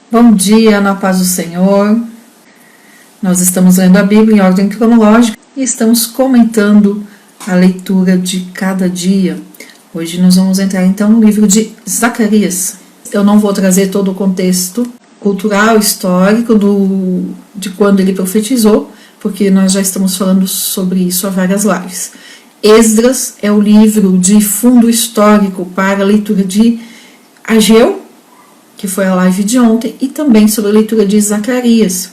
Bom dia, na paz do Senhor. Nós estamos lendo a Bíblia em ordem cronológica e estamos comentando a leitura de cada dia. Hoje nós vamos entrar então no livro de Zacarias. Eu não vou trazer todo o contexto cultural, histórico de quando ele profetizou, porque nós já estamos falando sobre isso há várias lives. Esdras é o livro de fundo histórico para a leitura de Ageu, que foi a live de ontem, e também sobre a leitura de Zacarias.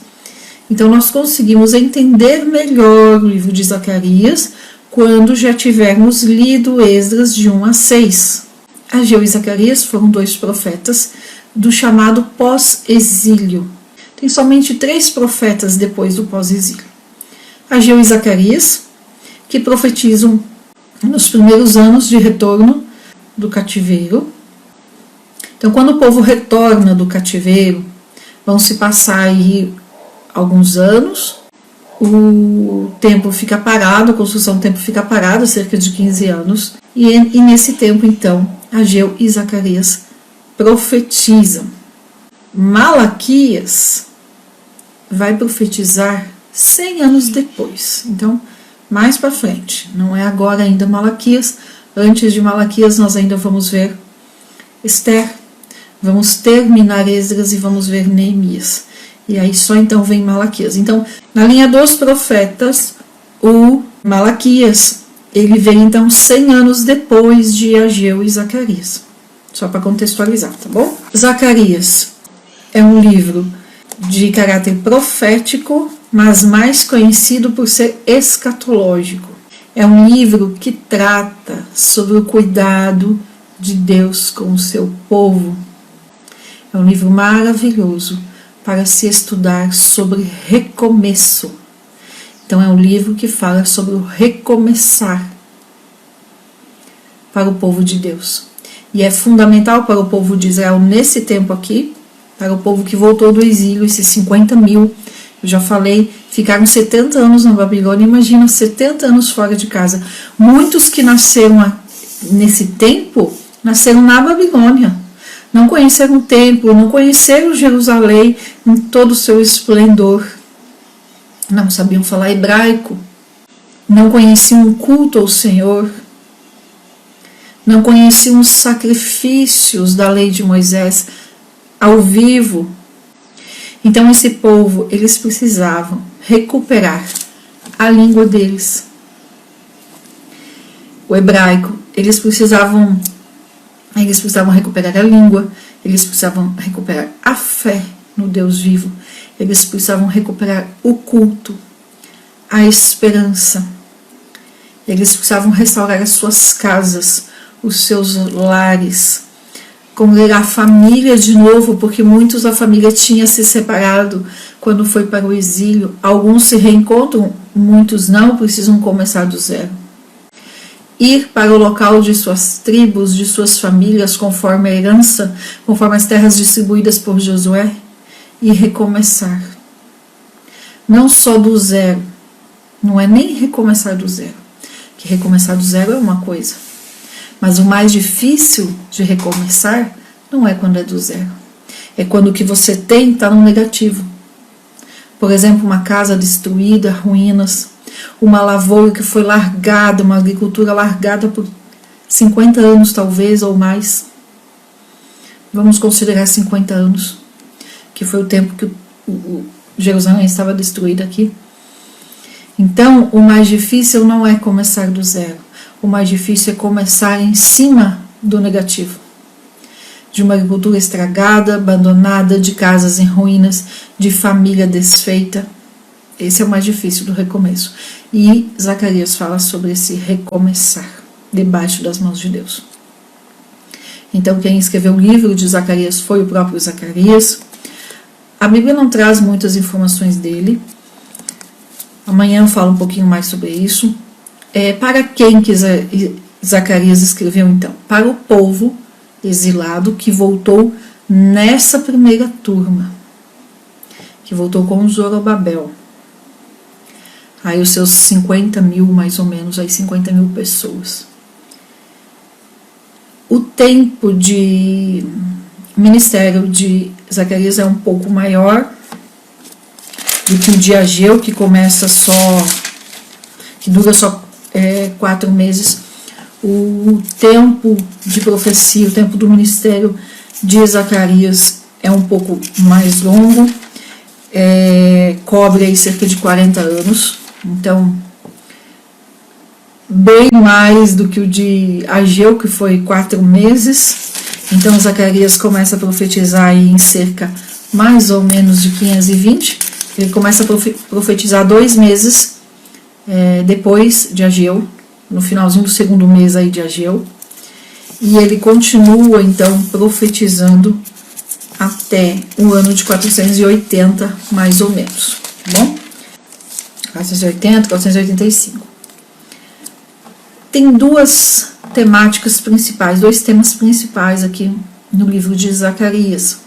Então nós conseguimos entender melhor o livro de Zacarias quando já tivermos lido Esdras de 1 a 6. Ageu e Zacarias foram dois profetas do chamado pós-exílio. Tem somente 3 profetas depois do pós-exílio. Ageu e Zacarias, que profetizam nos primeiros anos de retorno do cativeiro. Então, quando o povo retorna do cativeiro, vão se passar aí alguns anos, o tempo fica parado, a construção do templo fica parada, cerca de 15 anos, e nesse tempo, então, Ageu e Zacarias profetizam. Malaquias vai profetizar 100 anos depois, então, mais para frente, não é agora ainda Malaquias. Antes de Malaquias, nós ainda vamos ver Esther, vamos terminar Esdras e vamos ver Neemias. E aí só então vem Malaquias. Então, na linha dos profetas, o Malaquias, ele vem então 100 anos depois de Ageu e Zacarias. Só para contextualizar, tá bom? Zacarias é um livro de caráter profético, mas mais conhecido por ser escatológico. É um livro que trata sobre o cuidado de Deus com o seu povo. É um livro maravilhoso para se estudar sobre recomeço. Então é um livro que fala sobre o recomeçar para o povo de Deus. E é fundamental para o povo de Israel nesse tempo aqui, para o povo que voltou do exílio, esses 50 mil. Eu já falei, ficaram 70 anos na Babilônia, imagina 70 anos fora de casa. Muitos que nasceram nesse tempo, nasceram na Babilônia. Não conheceram o templo, não conheceram Jerusalém em todo o seu esplendor. Não sabiam falar hebraico, não conheciam o culto ao Senhor, não conheciam os sacrifícios da lei de Moisés ao vivo. Então esse povo, eles precisavam recuperar a língua deles. O hebraico, eles precisavam recuperar a língua, eles precisavam recuperar a fé no Deus vivo, eles precisavam recuperar o culto, a esperança, eles precisavam restaurar as suas casas, os seus lares, congregar a família de novo, porque muitos da família tinham se separado quando foi para o exílio. Alguns se reencontram, muitos não, precisam começar do zero. Ir para o local de suas tribos, de suas famílias, conforme a herança, conforme as terras distribuídas por Josué, e recomeçar. Não só do zero, não é nem recomeçar do zero, que recomeçar do zero é uma coisa, mas o mais difícil de recomeçar não é quando é do zero, é quando o que você tem está no negativo. Por exemplo, uma casa destruída, ruínas, uma lavoura que foi largada, uma agricultura largada por 50 anos talvez ou mais. Vamos considerar 50 anos, que foi o tempo que Jerusalém estava destruída aqui. Então, o mais difícil não é começar do zero. O mais difícil é começar em cima do negativo. De uma agricultura estragada, abandonada, de casas em ruínas, de família desfeita. Esse é o mais difícil do recomeço. E Zacarias fala sobre esse recomeçar debaixo das mãos de Deus. Então, quem escreveu o livro de Zacarias foi o próprio Zacarias. A Bíblia não traz muitas informações dele. Amanhã eu falo um pouquinho mais sobre isso. Para quem que Zacarias escreveu, então? Para o povo exilado que voltou nessa primeira turma, que voltou com Zorobabel. Aí os seus 50 mil, mais ou menos, aí 50 mil pessoas. O tempo de ministério de Zacarias é um pouco maior do que o de Ageu, que dura só 4 meses. O tempo de profecia, o tempo do ministério de Zacarias é um pouco mais longo, cobre aí cerca de 40 anos, então bem mais do que o de Ageu, que foi 4 meses. Então Zacarias começa a profetizar aí em cerca mais ou menos de 520. Ele começa a profetizar 2 meses depois de Ageu, no finalzinho do 2º mês aí de Ageu, e ele continua então profetizando até o ano de 480, mais ou menos, tá bom? 480, 485. Tem 2 temáticas principais, 2 temas principais aqui no livro de Zacarias.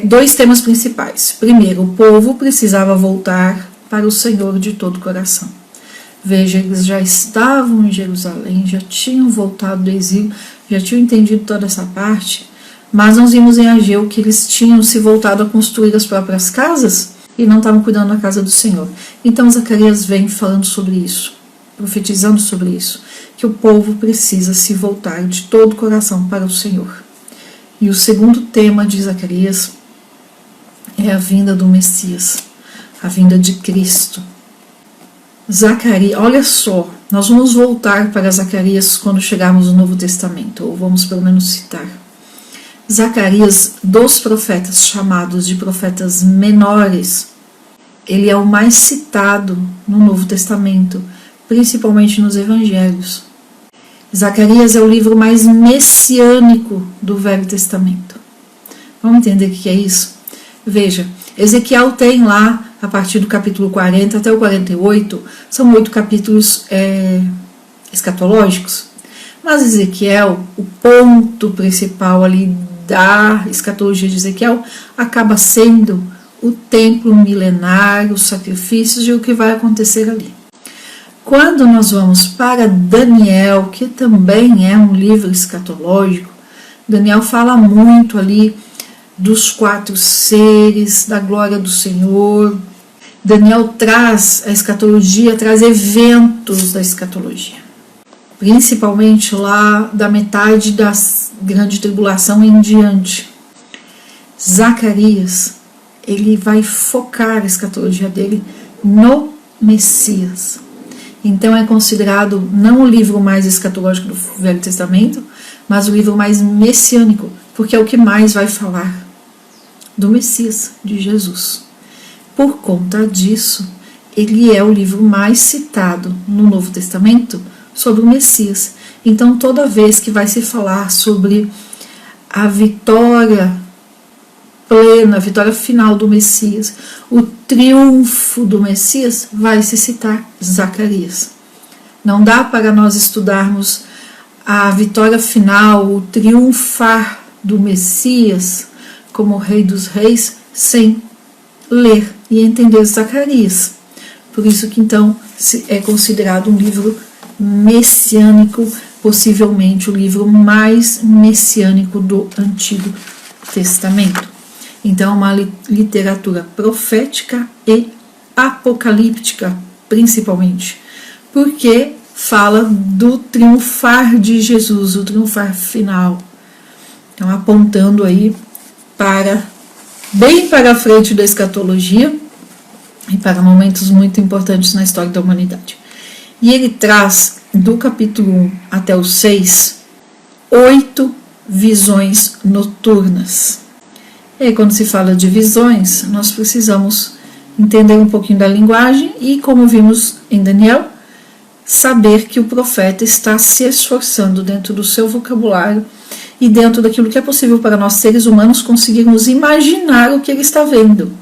2 temas principais. Primeiro, o povo precisava voltar para o Senhor de todo o coração. Veja, eles já estavam em Jerusalém, já tinham voltado do exílio, já tinham entendido toda essa parte, mas nós vimos em Ageu que eles tinham se voltado a construir as próprias casas e não estavam cuidando da casa do Senhor. Então Zacarias vem falando sobre isso, profetizando sobre isso, que o povo precisa se voltar de todo o coração para o Senhor. E o segundo tema de Zacarias é a vinda do Messias, a vinda de Cristo. Zacarias, olha só, nós vamos voltar para Zacarias quando chegarmos no Novo Testamento, ou vamos pelo menos citar. Zacarias, dos profetas chamados de profetas menores, ele é o mais citado no Novo Testamento, principalmente nos Evangelhos. Zacarias é o livro mais messiânico do Velho Testamento. Vamos entender o que é isso? Veja, Ezequiel tem lá, a partir do capítulo 40 até o 48, são 8 capítulos escatológicos. Mas Ezequiel, o ponto principal ali da escatologia de Ezequiel, acaba sendo o templo milenar, os sacrifícios e o que vai acontecer ali. Quando nós vamos para Daniel, que também é um livro escatológico, Daniel fala muito ali dos 4 seres, da glória do Senhor. Daniel traz a escatologia, traz eventos da escatologia, principalmente lá da metade da grande tribulação em diante. Zacarias, ele vai focar a escatologia dele no Messias. Então é considerado não o livro mais escatológico do Velho Testamento, mas o livro mais messiânico, porque é o que mais vai falar do Messias, de Jesus. Por conta disso, ele é o livro mais citado no Novo Testamento sobre o Messias. Então toda vez que vai se falar sobre a vitória plena, a vitória final do Messias, o triunfo do Messias, vai se citar Zacarias. Não dá para nós estudarmos a vitória final, o triunfar do Messias como Rei dos Reis sem ler e entender Zacarias. Por isso que então é considerado um livro messiânico, possivelmente o livro mais messiânico do Antigo Testamento. Então, uma literatura profética e apocalíptica, principalmente, porque fala do triunfar de Jesus, o triunfar final. Então, apontando aí bem para a frente da escatologia e para momentos muito importantes na história da humanidade. E ele traz, do capítulo 1 até o 6, 8 visões noturnas. E aí, quando se fala de visões, nós precisamos entender um pouquinho da linguagem e, como vimos em Daniel, saber que o profeta está se esforçando dentro do seu vocabulário e dentro daquilo que é possível para nós seres humanos conseguirmos imaginar o que ele está vendo,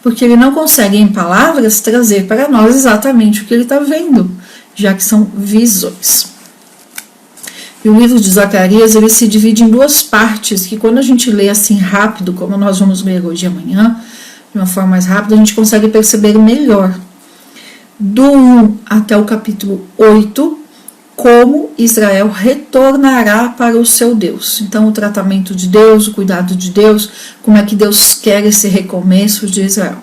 porque ele não consegue em palavras trazer para nós exatamente o que ele está vendo, já que são visões. E o livro de Zacarias, ele se divide em 2 partes, que quando a gente lê assim rápido, como nós vamos ler hoje e amanhã, de uma forma mais rápida, a gente consegue perceber melhor. Do 1 até o capítulo 8, como Israel retornará para o seu Deus. Então, o tratamento de Deus, o cuidado de Deus, como é que Deus quer esse recomeço de Israel.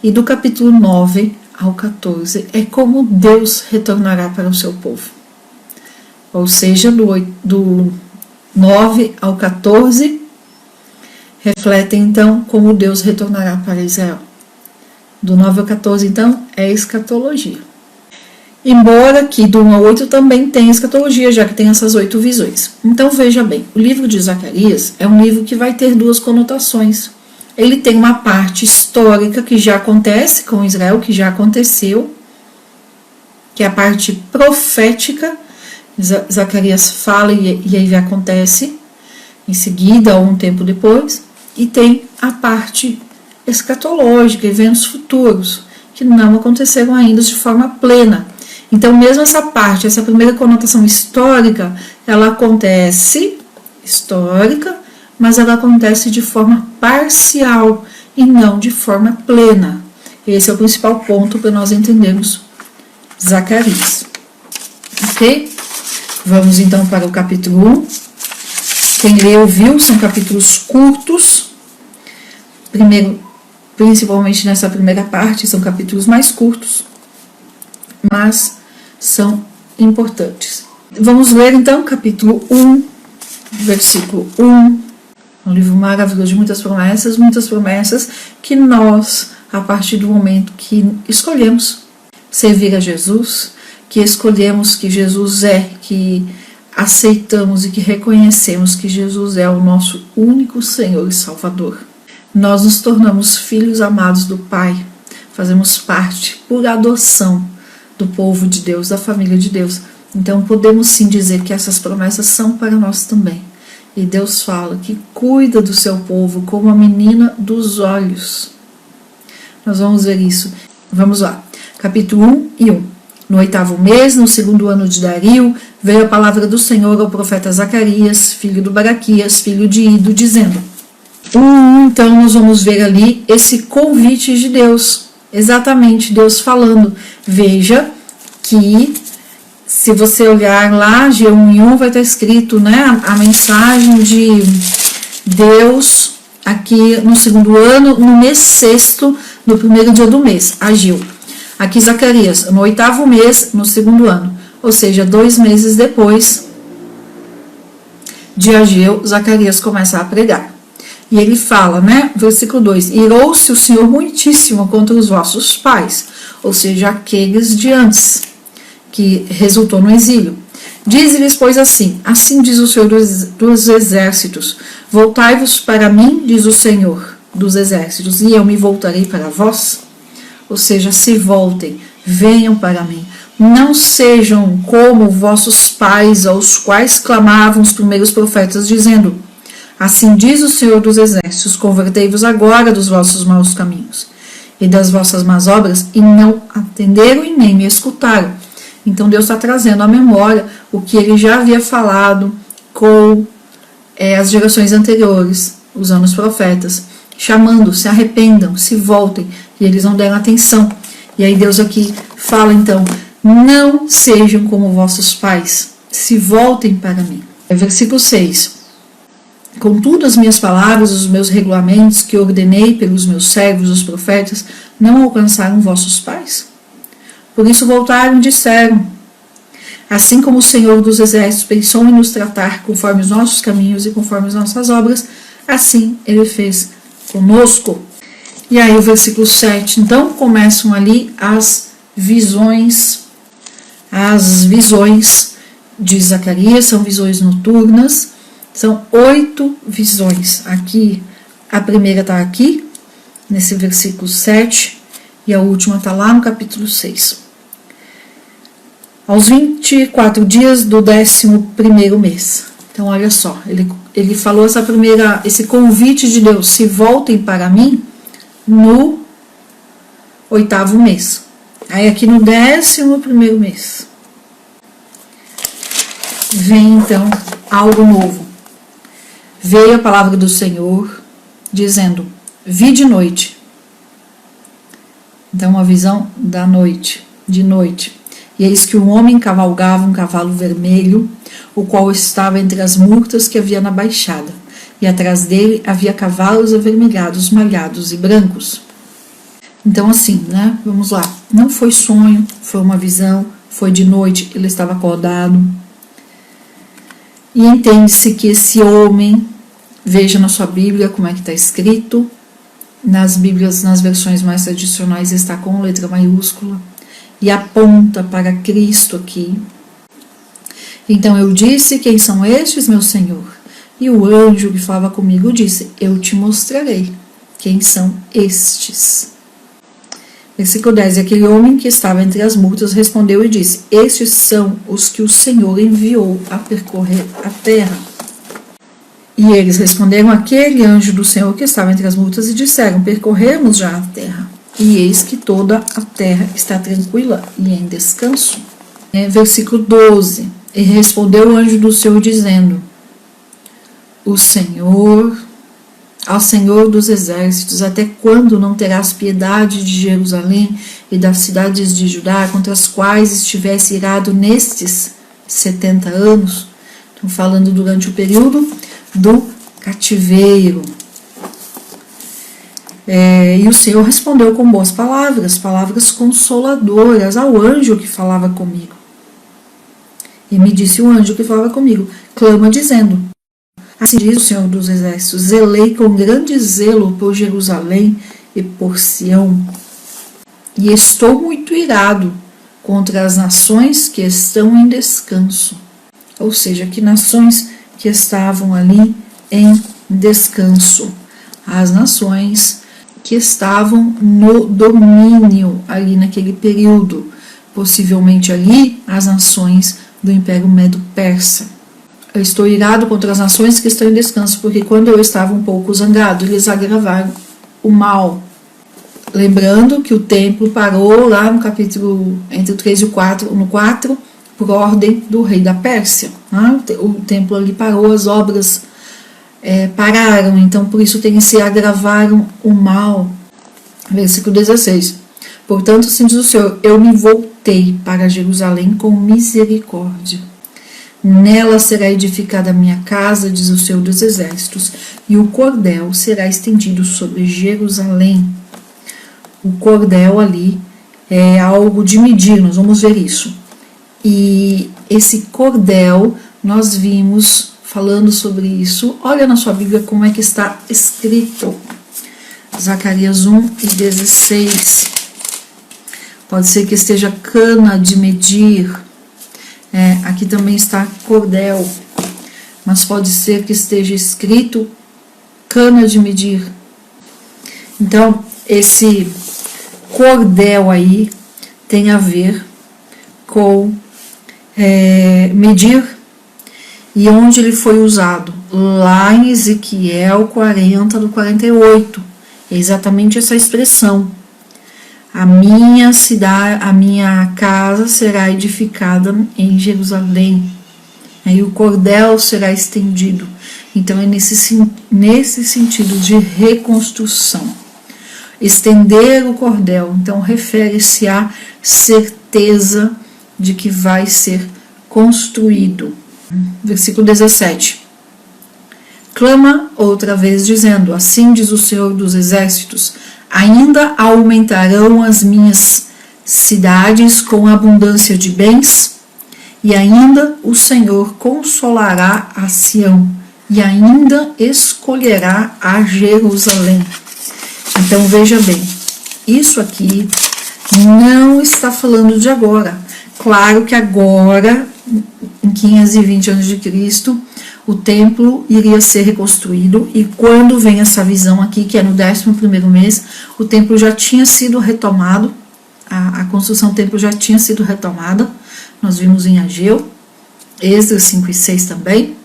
E do capítulo 9 ao 14 é como Deus retornará para o seu povo. Ou seja, do 9 ao 14 refletem então como Deus retornará para Israel. Do 9 ao 14, então, é escatologia. Embora que do 1 ao 8 também tem escatologia, já que tem essas 8 visões. Então, veja bem, o livro de Zacarias é um livro que vai ter duas conotações. Ele tem uma parte histórica que já acontece com Israel, que já aconteceu, que é a parte profética. Zacarias fala e aí acontece em seguida ou um tempo depois. E tem a parte escatológica, eventos futuros, que não aconteceram ainda de forma plena. Então, mesmo essa parte, essa primeira conotação histórica, ela acontece histórica, mas ela acontece de forma parcial e não de forma plena. Esse é o principal ponto para nós entendermos Zacarias. Ok? Vamos então para o capítulo 1. Quem leu viu, são capítulos curtos. Primeiro, principalmente nessa primeira parte, são capítulos mais curtos, mas são importantes. Vamos ler então capítulo 1, versículo 1. Um livro maravilhoso de muitas promessas que nós, a partir do momento que escolhemos servir a Jesus, que escolhemos que Jesus que aceitamos e que reconhecemos que Jesus é o nosso único Senhor e Salvador, nós nos tornamos filhos amados do Pai, fazemos parte por adoção do povo de Deus, da família de Deus. Então podemos sim dizer que essas promessas são para nós também. E Deus fala que cuida do seu povo como a menina dos olhos. Nós vamos ver isso. Vamos lá. Capítulo 1 e 1. No 8º mês, no 2º ano de Dario, veio a palavra do Senhor ao profeta Zacarias, filho do Baraquias, filho de Ido, dizendo... Então nós vamos ver ali esse convite de Deus. Exatamente, Deus falando. Veja que... se você olhar lá, G1 e 1, vai estar escrito, né, a mensagem de Deus aqui no 2º ano, no mês 6º, no 1º dia do mês, agiu. Aqui Zacarias, no 8º mês, no 2º ano, ou seja, 2 meses depois de Ageu, Zacarias começa a pregar. E ele fala, né, versículo 2, irou-se o Senhor muitíssimo contra os vossos pais, ou seja, aqueles de antes, que resultou no exílio. Diz-lhes, pois, assim diz o Senhor dos exércitos, voltai-vos para mim, diz o Senhor dos exércitos, e eu me voltarei para vós. Ou seja, se voltem, venham para mim. Não sejam como vossos pais, aos quais clamavam os primeiros profetas, dizendo, assim diz o Senhor dos exércitos, convertei-vos agora dos vossos maus caminhos e das vossas más obras, e não atenderam e nem me escutaram. Então Deus está trazendo à memória o que ele já havia falado com as gerações anteriores, usando os profetas, chamando, se arrependam, se voltem, e eles não deram atenção. E aí Deus aqui fala então, não sejam como vossos pais, se voltem para mim. Versículo 6. Contudo, as minhas palavras, os meus regulamentos que ordenei pelos meus servos, os profetas, não alcançaram vossos pais? Por isso voltaram e disseram, assim como o Senhor dos exércitos pensou em nos tratar conforme os nossos caminhos e conforme as nossas obras, assim ele fez conosco. E aí o versículo 7, então começam ali as visões de Zacarias, são visões noturnas, são 8 visões. Aqui, a primeira está aqui, nesse versículo 7, e a última está lá no capítulo 6. Aos 24 dias do 11º mês. Então, olha só, ele falou esse convite de Deus, se voltem para mim, no 8º mês. Aí aqui no 11º mês, vem então algo novo. Veio a palavra do Senhor, dizendo, vi de noite. Então, uma visão da noite, de noite. E eis que um homem cavalgava um cavalo vermelho, o qual estava entre as murtas que havia na baixada, e atrás dele havia cavalos avermelhados, malhados e brancos. Então assim, né, vamos lá, não foi sonho, foi uma visão, foi de noite, ele estava acordado. E entende-se que esse homem, veja na sua Bíblia como é que está escrito, nas Bíblias, nas versões mais tradicionais está com letra maiúscula, e aponta para Cristo aqui. Então eu disse, quem são estes, meu Senhor? E o anjo que falava comigo disse, eu te mostrarei quem são estes. Versículo 10, e aquele homem que estava entre as murtas respondeu e disse, estes são os que o Senhor enviou a percorrer a terra. E eles responderam aquele anjo do Senhor que estava entre as murtas e disseram, percorremos já a terra. E eis que toda a terra está tranquila e em descanso. Versículo 12. E respondeu o anjo do Senhor dizendo, ao Senhor dos exércitos, até quando não terás piedade de Jerusalém e das cidades de Judá, contra as quais estivesse irado nestes 70 anos? Estão falando durante o período do cativeiro. E o Senhor respondeu com boas palavras, palavras consoladoras ao anjo que falava comigo. E me disse o anjo que falava comigo, clama dizendo, assim diz o Senhor dos exércitos, zelei com grande zelo por Jerusalém e por Sião, e estou muito irado contra as nações que estão em descanso. Ou seja, que nações que estavam ali em descanso, as nações que estavam no domínio ali naquele período, possivelmente ali as nações do Império Medo-Persa. Eu estou irado contra as nações que estão em descanso, porque quando eu estava um pouco zangado, eles agravaram o mal. Lembrando que o templo parou lá no capítulo entre o 3 e o 4, no 4, por ordem do rei da Pérsia. Né? O templo ali parou, as obras pararam, então por isso se agravaram o mal. Versículo 16. Portanto, assim diz o Senhor, eu me voltei para Jerusalém com misericórdia. Nela será edificada a minha casa, diz o Senhor dos exércitos, e o cordel será estendido sobre Jerusalém. O cordel ali é algo de medir, nós vamos ver isso. E esse cordel, nós vimos falando sobre isso. Olha na sua Bíblia como é que está escrito. Zacarias 1:16. Pode ser que esteja cana de medir. Aqui também está cordel. Mas pode ser que esteja escrito cana de medir. Então, esse cordel aí tem a ver com medir. E onde ele foi usado? Lá em Ezequiel 40, do 48. É exatamente essa expressão. A minha cidade, a minha casa será edificada em Jerusalém. Aí o cordel será estendido. Então é nesse sentido de reconstrução. Estender o cordel, então refere-se à certeza de que vai ser construído. Versículo 17. Clama outra vez dizendo, assim diz o Senhor dos exércitos, ainda aumentarão as minhas cidades com abundância de bens, e ainda o Senhor consolará a Sião, e ainda escolherá a Jerusalém. Então veja bem, isso aqui não está falando de agora. Claro que agora, em 520 a.C., o templo iria ser reconstruído, e quando vem essa visão aqui, que é no 11º mês, o templo já tinha sido retomado, a construção do templo já tinha sido retomada, nós vimos em Ageu, Esdras 5 e 6 também,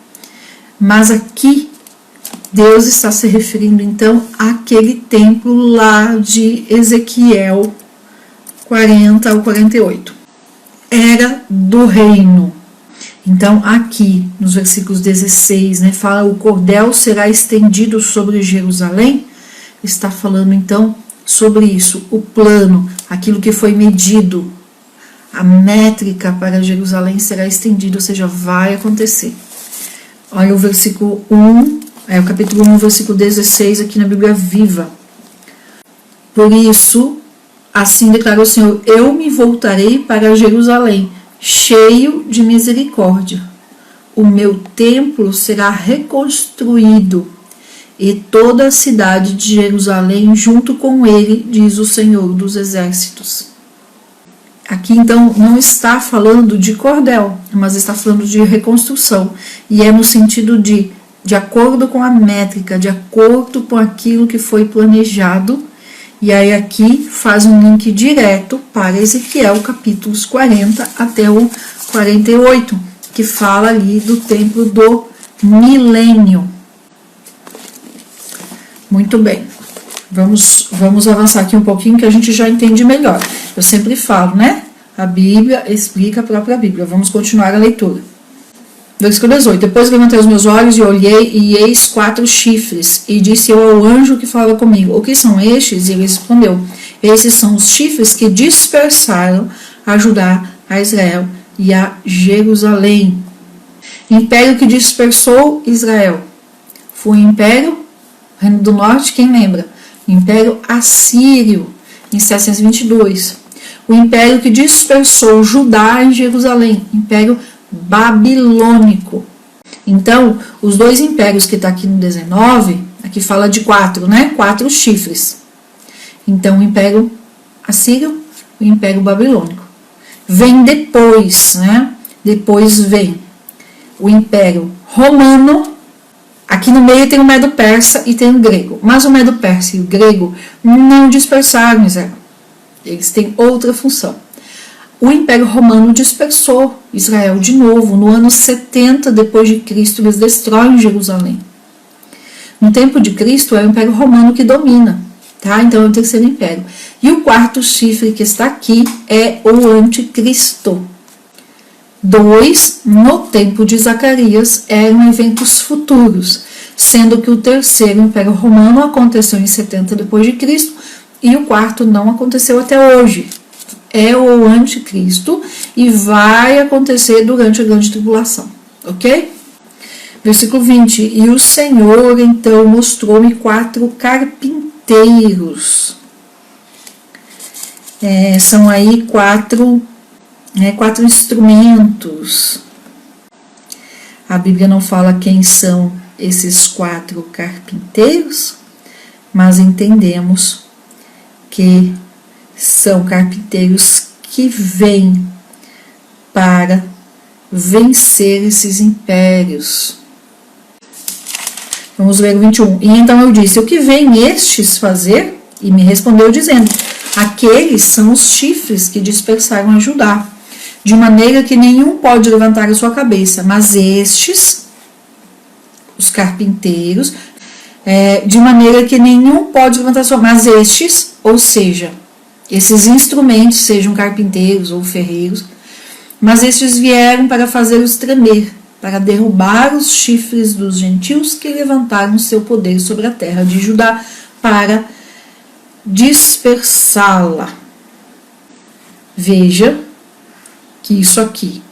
mas aqui Deus está se referindo então àquele templo lá de Ezequiel 40 ao 48. Era do reino. Então aqui nos versículos 16, fala o cordel será estendido sobre Jerusalém, está falando então sobre isso, o plano, aquilo que foi medido, a métrica para Jerusalém será estendida, ou seja, vai acontecer. Olha o versículo 1, o capítulo 1, versículo 16, aqui na Bíblia Viva. Por isso, assim declarou o Senhor, eu me voltarei para Jerusalém, cheio de misericórdia. O meu templo será reconstruído, e toda a cidade de Jerusalém junto com ele, diz o Senhor dos Exércitos. Aqui, então, não está falando de cordel, mas está falando de reconstrução. E é no sentido de acordo com a métrica, de acordo com aquilo que foi planejado. E aí aqui faz um link direto para Ezequiel, capítulos 40 até o 48, que fala ali do templo do milênio. Muito bem. Vamos avançar aqui um pouquinho que a gente já entende melhor. Eu sempre falo, né? A Bíblia explica a própria Bíblia. Vamos continuar a leitura. Versículo 18. Depois levantei os meus olhos e olhei, e eis 4 chifres. E disse eu ao anjo que falava comigo, o que são estes? E ele respondeu, esses são os chifres que dispersaram a Judá, a Israel e a Jerusalém. Império que dispersou Israel. Foi o Império Reino do Norte, quem lembra? Império Assírio, em 722. O império que dispersou Judá e Jerusalém, Império Babilônico. Então, os dois impérios que está aqui no 19, aqui fala de 4, né? 4 chifres. Então, o Império Assírio e o Império Babilônico. Vem depois, né? Depois vem o Império Romano. Aqui no meio tem o Medo-Persa e tem o grego. Mas o Medo-Persa e o grego não dispersaram Israel. Eles têm outra função. O Império Romano dispersou Israel de novo. No ano 70 depois de Cristo, eles destroem Jerusalém. No tempo de Cristo, é o Império Romano que domina. Tá? Então é o terceiro império. E o 4º chifre que está aqui é o Anticristo. 2, no tempo de Zacarias, eram eventos futuros, sendo que o terceiro Império Romano aconteceu em 70 depois de Cristo e o 4º não aconteceu até hoje. É o Anticristo e vai acontecer durante a grande tribulação, ok? Versículo 20, e o Senhor então mostrou-me 4 carpinteiros. São aí 4 instrumentos. A Bíblia não fala quem são esses 4 carpinteiros, mas entendemos que são carpinteiros que vêm para vencer esses impérios. Vamos ver o 21. E então eu disse, o que vêm estes fazer? E me respondeu dizendo, aqueles são os chifres que dispersaram a Judá, de maneira que nenhum pode levantar a sua cabeça, mas estes, os carpinteiros, de maneira que nenhum pode levantar a sua, mas estes, ou seja, esses instrumentos, sejam carpinteiros ou ferreiros, mas estes vieram para fazê-los tremer, para derrubar os chifres dos gentios que levantaram seu poder sobre a terra de Judá, para dispersá-la. Veja que isso aqui,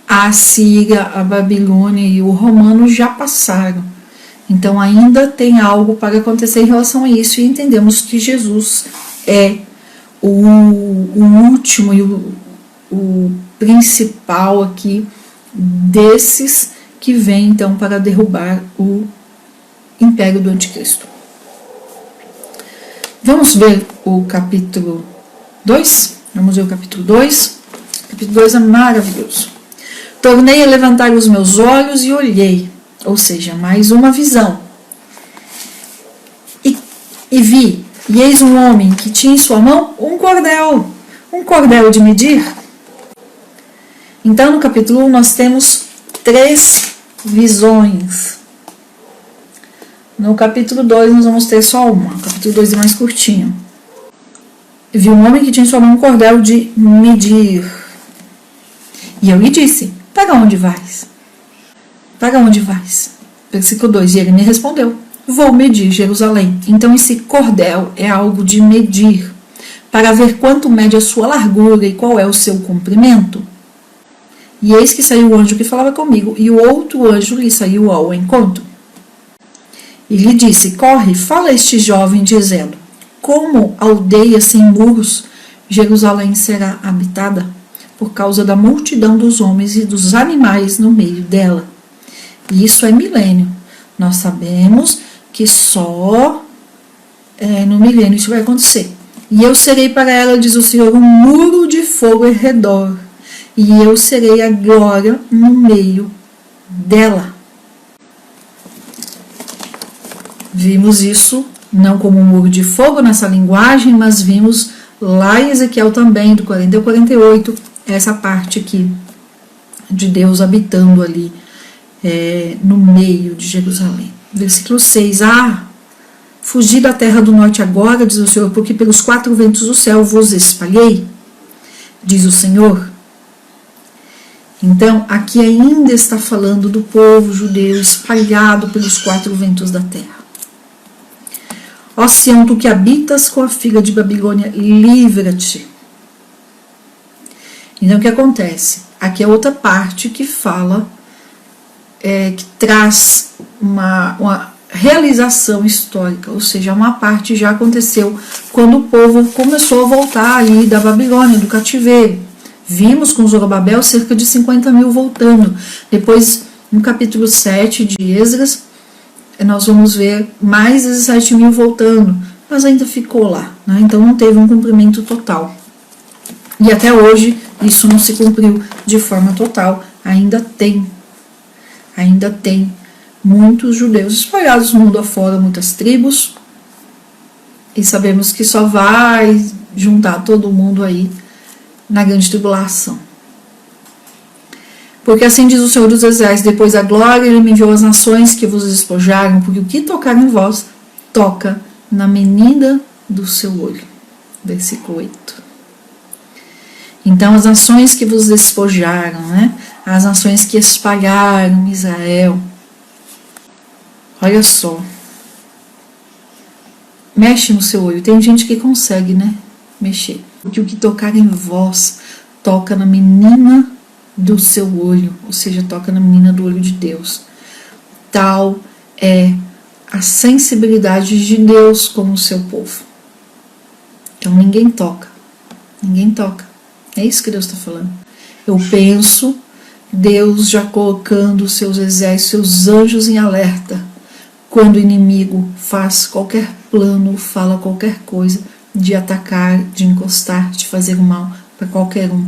a Assíria, a Babilônia e o Romano já passaram. Então ainda tem algo para acontecer em relação a isso e entendemos que Jesus é o último e o principal aqui desses que vem então para derrubar o império do Anticristo. Vamos ver o capítulo 2? Vamos ver o capítulo 2. O capítulo 2 é maravilhoso. Tornei a levantar os meus olhos e olhei, ou seja, mais uma visão. E vi, e eis um homem que tinha em sua mão um cordel de medir. Então, no capítulo 1, nós temos 3 visões. No capítulo 2, nós vamos ter só uma. O capítulo 2 é mais curtinho. Vi um homem que tinha em sua mão um cordel de medir. E eu lhe disse, para onde vais? Para onde vais? Versículo 2, e ele me respondeu, vou medir Jerusalém. Então esse cordel é algo de medir, para ver quanto mede a sua largura e qual é o seu comprimento? E eis que saiu o anjo que falava comigo, e o outro anjo lhe saiu ao encontro. E lhe disse: corre, fala a este jovem, dizendo: como aldeia sem muros, Jerusalém será habitada, por causa da multidão dos homens e dos animais no meio dela. E isso é milênio. Nós sabemos que só no milênio isso vai acontecer. E eu serei para ela, diz o Senhor, um muro de fogo em redor, e eu serei a glória no meio dela. Vimos isso não como um muro de fogo nessa linguagem, mas vimos lá em Ezequiel também, do 40 ao 48, essa parte aqui de Deus habitando ali no meio de Jerusalém. Versículo 6. Fugi da terra do norte agora, diz o Senhor, porque pelos 4 ventos do céu vos espalhei, diz o Senhor. Então, aqui ainda está falando do povo judeu espalhado pelos 4 ventos da terra. Ó Sião, tu que habitas com a filha de Babilônia, livra-te. Então, o que acontece? Aqui é outra parte que fala, que traz uma realização histórica, ou seja, uma parte já aconteceu quando o povo começou a voltar ali da Babilônia, do cativeiro. Vimos com Zorobabel cerca de 50 mil voltando. Depois, no capítulo 7 de Esdras, nós vamos ver mais 17 mil voltando, mas ainda ficou lá, né? Então não teve um cumprimento total. E até hoje isso não se cumpriu de forma total. Ainda tem muitos judeus espalhados no mundo afora, muitas tribos, e sabemos que só vai juntar todo mundo aí na grande tribulação. Porque assim diz o Senhor dos Exércitos: depois da glória ele me enviou as nações que vos despojaram, porque o que tocar em vós, toca na menina do seu olho. Versículo 8. Então as nações que vos despojaram, né? As nações que espalharam Israel, olha só, mexe no seu olho. Tem gente que consegue, né, mexer. Porque o que tocar em vós, toca na menina do seu olho, ou seja, toca na menina do olho de Deus. Tal é a sensibilidade de Deus com o seu povo. Então ninguém toca. É isso que Deus está falando. Eu penso Deus já colocando os seus exércitos, seus anjos em alerta, quando o inimigo faz qualquer plano, fala qualquer coisa de atacar, de encostar, de fazer mal para qualquer um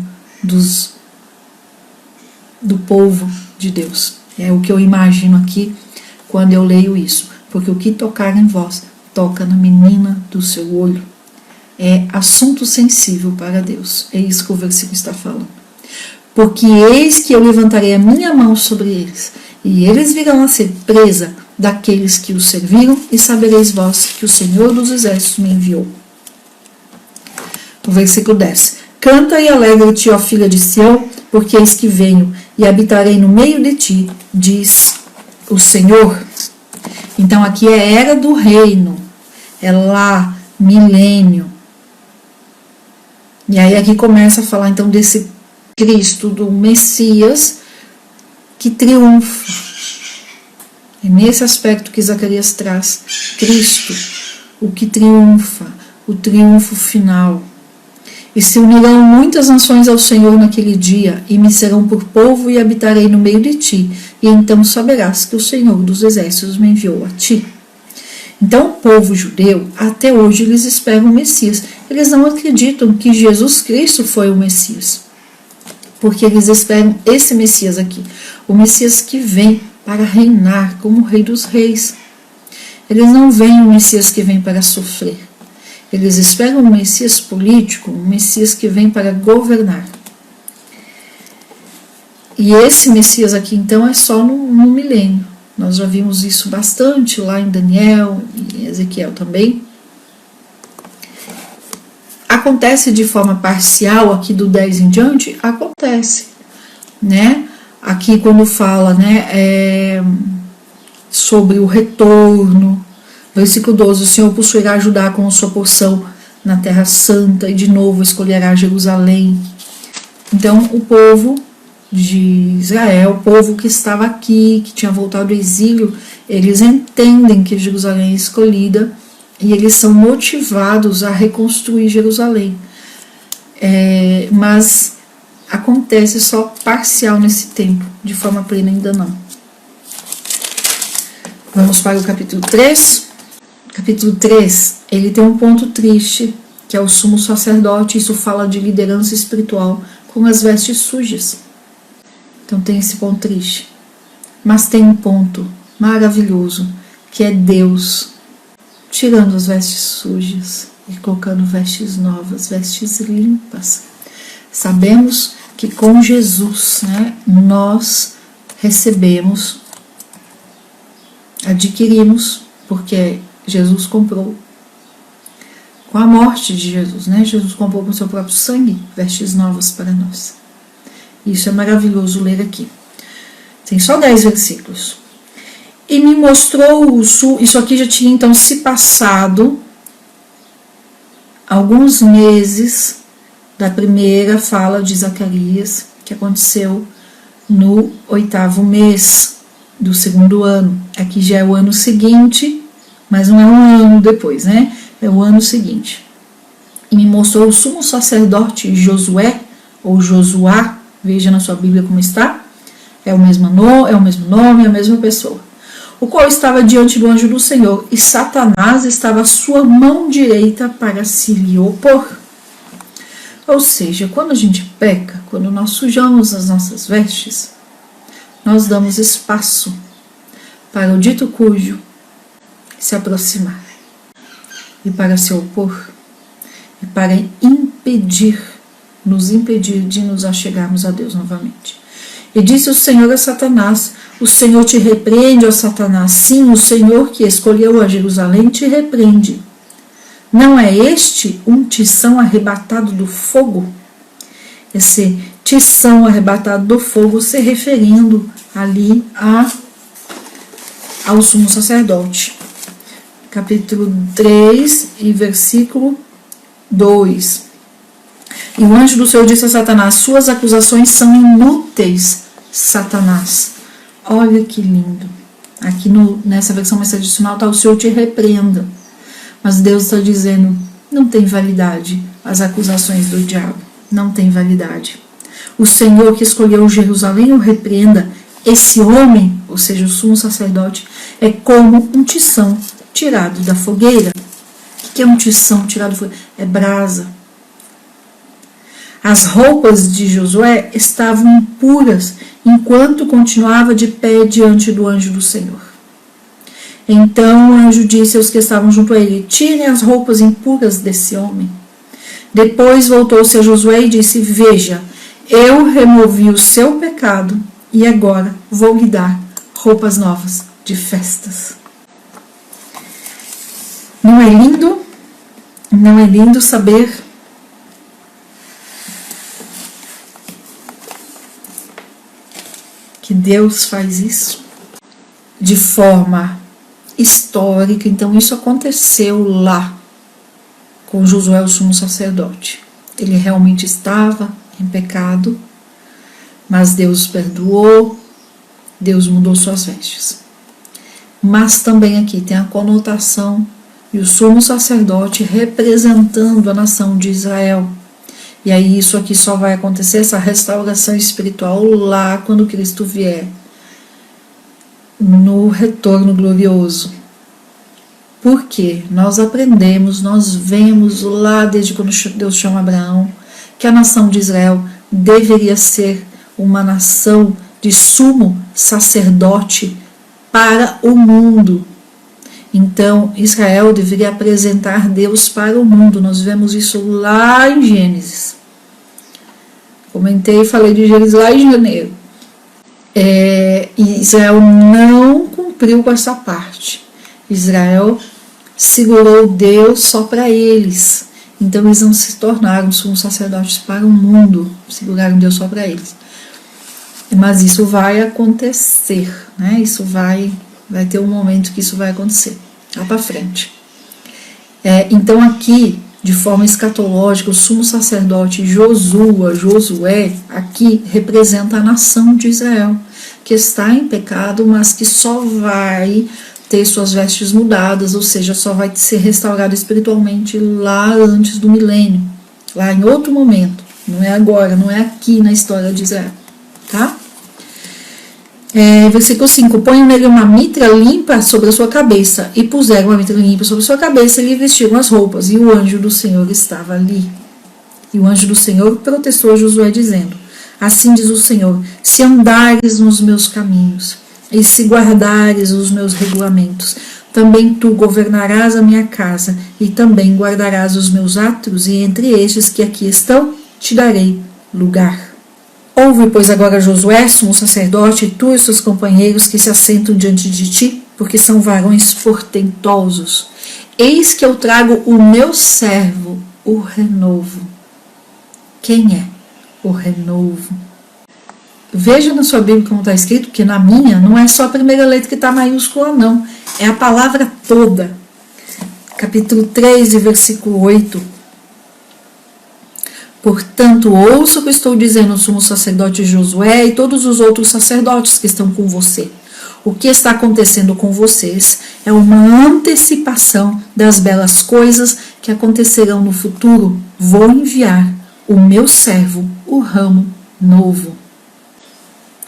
do povo de Deus. É o que eu imagino aqui quando eu leio isso. Porque o que tocar em vós, toca na menina do seu olho. É assunto sensível para Deus. É isso que o versículo está falando. Porque eis que eu levantarei a minha mão sobre eles, e eles virão a ser presa daqueles que os serviram, e sabereis vós que o Senhor dos Exércitos me enviou. O versículo 10. Canta e alegra-te, ó filha de Sião, porque eis que venho e habitarei no meio de ti, diz o Senhor. Então aqui é era do reino, é lá, milênio. E aí aqui começa a falar então desse Cristo, do Messias, que triunfa. É nesse aspecto que Zacarias traz Cristo, o que triunfa, o triunfo final. E se unirão muitas nações ao Senhor naquele dia, e me serão por povo, e habitarei no meio de ti, e então saberás que o Senhor dos Exércitos me enviou a ti. Então o povo judeu, até hoje, eles esperam o Messias. Eles não acreditam que Jesus Cristo foi o Messias, porque eles esperam esse Messias aqui, o Messias que vem para reinar como Rei dos Reis. Eles não veem o Messias que vem para sofrer. Eles esperam um Messias político, um Messias que vem para governar. E esse Messias aqui, então, é só no milênio. Nós já vimos isso bastante lá em Daniel e Ezequiel também. Acontece de forma parcial aqui do 10 em diante? Acontece, né? Aqui quando fala, né, sobre o retorno, versículo 12, o Senhor possuirá Judá com sua porção na Terra Santa e de novo escolherá Jerusalém. Então o povo de Israel, o povo que estava aqui, que tinha voltado do exílio, eles entendem que Jerusalém é escolhida e eles são motivados a reconstruir Jerusalém. Mas acontece só parcial nesse tempo, de forma plena ainda não. Vamos para o capítulo 3. Capítulo 3, ele tem um ponto triste, que é o sumo sacerdote. Isso fala de liderança espiritual com as vestes sujas. Então tem esse ponto triste. Mas tem um ponto maravilhoso, que é Deus tirando as vestes sujas e colocando vestes novas, vestes limpas. Sabemos que com Jesus, né, nós recebemos, adquirimos, porque Jesus comprou com a morte de Jesus, né? Jesus comprou com seu próprio sangue vestes novas para nós. Isso é maravilhoso ler aqui. Tem só 10 versículos. E me mostrou o sul. Isso aqui já tinha então se passado alguns meses da primeira fala de Zacarias, que aconteceu no 8º mês do 2º ano. Aqui já é o ano seguinte, mas não é um ano depois, né? É o ano seguinte. E me mostrou o sumo sacerdote Josué, ou Josuá, veja na sua Bíblia como está. É o mesmo nome, é a mesma pessoa. O qual estava diante do anjo do Senhor, e Satanás estava à sua mão direita para se lhe opor. Ou seja, quando a gente peca, quando nós sujamos as nossas vestes, nós damos espaço para o dito cujo se aproximar e para se opor e para nos impedir de nos achegarmos a Deus novamente. E disse o Senhor a Satanás: o Senhor te repreende, ó Satanás. Sim, o Senhor que escolheu a Jerusalém te repreende. Não é este um tição arrebatado do fogo? Esse tição arrebatado do fogo se referindo ali ao sumo sacerdote. Capítulo 3 e versículo 2. E o anjo do Senhor disse a Satanás: suas acusações são inúteis, Satanás. Olha que lindo. Aqui nessa versão mais tradicional está: o Senhor te repreenda. Mas Deus está dizendo: não tem validade as acusações do diabo. Não tem validade. O Senhor que escolheu Jerusalém o repreenda. Esse homem, ou seja, o sumo sacerdote, é como um tição tirado da fogueira. O que é um tição tirado da fogueira? É brasa. As roupas de Josué estavam impuras enquanto continuava de pé diante do anjo do Senhor. Então o anjo disse aos que estavam junto a ele: tirem as roupas impuras desse homem. Depois voltou-se a Josué e disse: veja, eu removi o seu pecado e agora vou lhe dar roupas novas de festas. Não é lindo? Não é lindo saber que Deus faz isso de forma histórica? Então isso aconteceu lá com Josué, o sumo sacerdote. Ele realmente estava em pecado, mas Deus perdoou, Deus mudou suas vestes. Mas também aqui tem a conotação e o sumo sacerdote representando a nação de Israel. E aí isso aqui só vai acontecer, essa restauração espiritual, lá quando Cristo vier, no retorno glorioso. Porque nós aprendemos, nós vemos lá desde quando Deus chama Abraão, que a nação de Israel deveria ser uma nação de sumo sacerdote para o mundo. Então, Israel deveria apresentar Deus para o mundo. Nós vemos isso lá em Gênesis. Comentei e falei de Gênesis lá em janeiro. E Israel não cumpriu com essa parte. Israel segurou Deus só para eles. Então, eles não se tornaram sumos sacerdotes para o mundo. Seguraram Deus só para eles. Mas isso vai acontecer, né? Isso vai ter um momento que isso vai acontecer, lá para frente. Então aqui de forma escatológica, o sumo sacerdote Josué, aqui representa a nação de Israel, que está em pecado, mas que só vai ter suas vestes mudadas, ou seja, só vai ser restaurado espiritualmente lá antes do milênio, lá em outro momento, não é agora, não é aqui na história de Israel, tá? Versículo 5, põe nele uma mitra limpa sobre a sua cabeça, e puseram uma mitra limpa sobre a sua cabeça, e lhe vestiram as roupas, e o anjo do Senhor estava ali. E o anjo do Senhor protestou a Josué, dizendo, assim diz o Senhor, se andares nos meus caminhos, e se guardares os meus regulamentos, também tu governarás a minha casa, e também guardarás os meus atos, e entre estes que aqui estão, te darei lugar. Ouve, pois, agora Josué, sumo sacerdote, e tu e seus companheiros que se assentam diante de ti, porque são varões portentosos. Eis que eu trago o meu servo, o renovo. Quem é o renovo? Veja na sua Bíblia como está escrito, que na minha não é só a primeira letra que está maiúscula, não. É a palavra toda. Capítulo 3, versículo 8. Portanto, ouça o que estou dizendo ao sumo sacerdote Josué e todos os outros sacerdotes que estão com você. O que está acontecendo com vocês é uma antecipação das belas coisas que acontecerão no futuro. Vou enviar o meu servo, o ramo novo.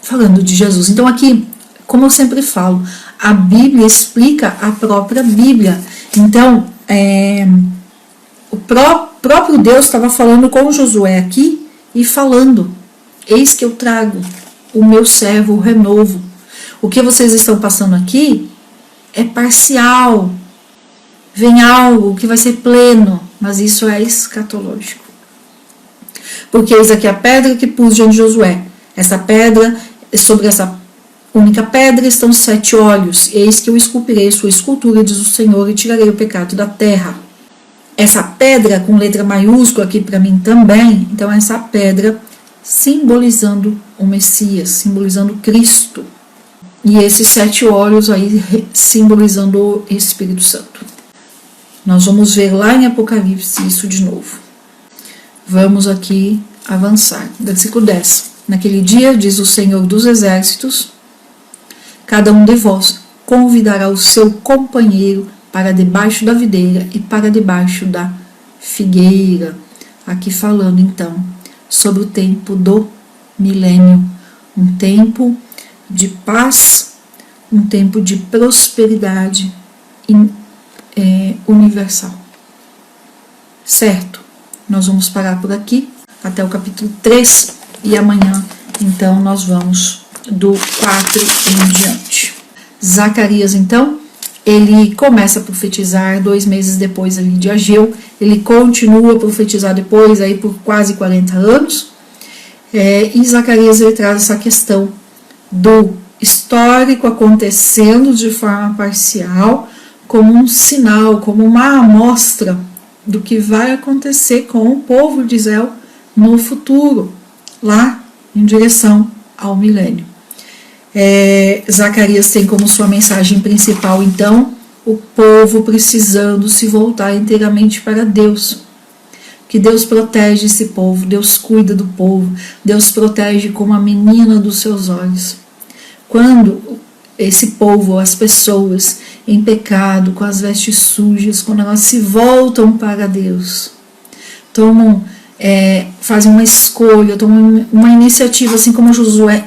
Falando de Jesus. Então aqui, como eu sempre falo, a Bíblia explica a própria Bíblia. Então, o próprio Deus estava falando com Josué aqui e falando, eis que eu trago o meu servo, o renovo. O que vocês estão passando aqui é parcial, vem algo que vai ser pleno, mas isso é escatológico. Porque eis aqui a pedra que pus diante de Josué. Essa pedra, sobre essa única pedra estão 7 olhos. Eis que eu esculpirei sua escultura, diz o Senhor, e tirarei o pecado da terra. Essa pedra com letra maiúscula aqui para mim também, então essa pedra simbolizando o Messias, simbolizando Cristo. E esses 7 olhos aí simbolizando o Espírito Santo. Nós vamos ver lá em Apocalipse isso de novo. Vamos aqui avançar. Versículo 10. Naquele dia, diz o Senhor dos Exércitos, cada um de vós convidará o seu companheiro para debaixo da videira e para debaixo da figueira. Aqui falando então sobre o tempo do milênio, um tempo de paz, um tempo de prosperidade universal. Certo? Nós vamos parar por aqui até o capítulo 3 e amanhã então nós vamos do 4 em diante. Zacarias então, ele começa a profetizar 2 meses depois ali de Ageu, ele continua a profetizar depois aí por quase 40 anos, e Zacarias ele traz essa questão do histórico acontecendo de forma parcial, como um sinal, como uma amostra do que vai acontecer com o povo de Israel no futuro, lá em direção ao milênio. Zacarias tem como sua mensagem principal, então, o povo precisando se voltar inteiramente para Deus. Que Deus protege esse povo, Deus cuida do povo, Deus protege como a menina dos seus olhos. Quando esse povo, as pessoas em pecado, com as vestes sujas, quando elas se voltam para Deus, fazem uma escolha, tomam uma iniciativa, assim como Josué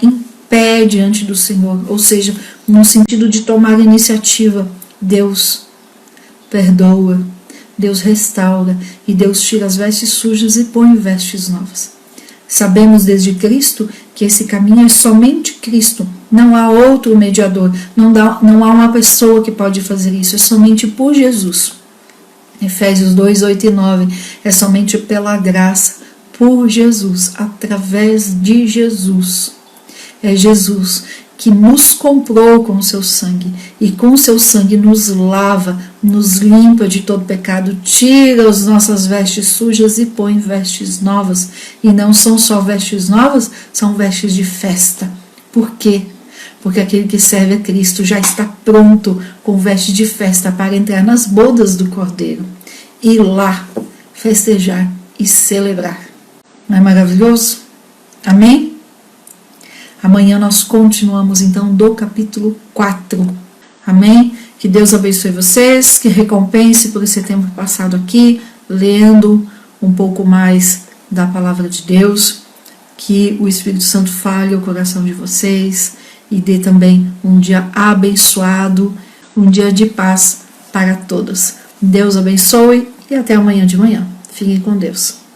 pé diante do Senhor, ou seja, no sentido de tomar iniciativa, Deus perdoa, Deus restaura e Deus tira as vestes sujas e põe vestes novas. Sabemos desde Cristo que esse caminho é somente Cristo, não há outro mediador, não há uma pessoa que pode fazer isso, é somente por Jesus. Efésios 2, 8 e 9, é somente pela graça, por Jesus, através de Jesus. É Jesus que nos comprou com o seu sangue e com o seu sangue nos lava, nos limpa de todo pecado, tira as nossas vestes sujas e põe vestes novas. E não são só vestes novas, são vestes de festa. Por quê? Porque aquele que serve a Cristo já está pronto com vestes de festa para entrar nas bodas do Cordeiro. E lá festejar e celebrar. Não é maravilhoso? Amém? Amanhã nós continuamos então do capítulo 4. Amém? Que Deus abençoe vocês, que recompense por esse tempo passado aqui, lendo um pouco mais da palavra de Deus, que o Espírito Santo fale ao coração de vocês e dê também um dia abençoado, um dia de paz para todos. Deus abençoe e até amanhã de manhã. Fiquem com Deus.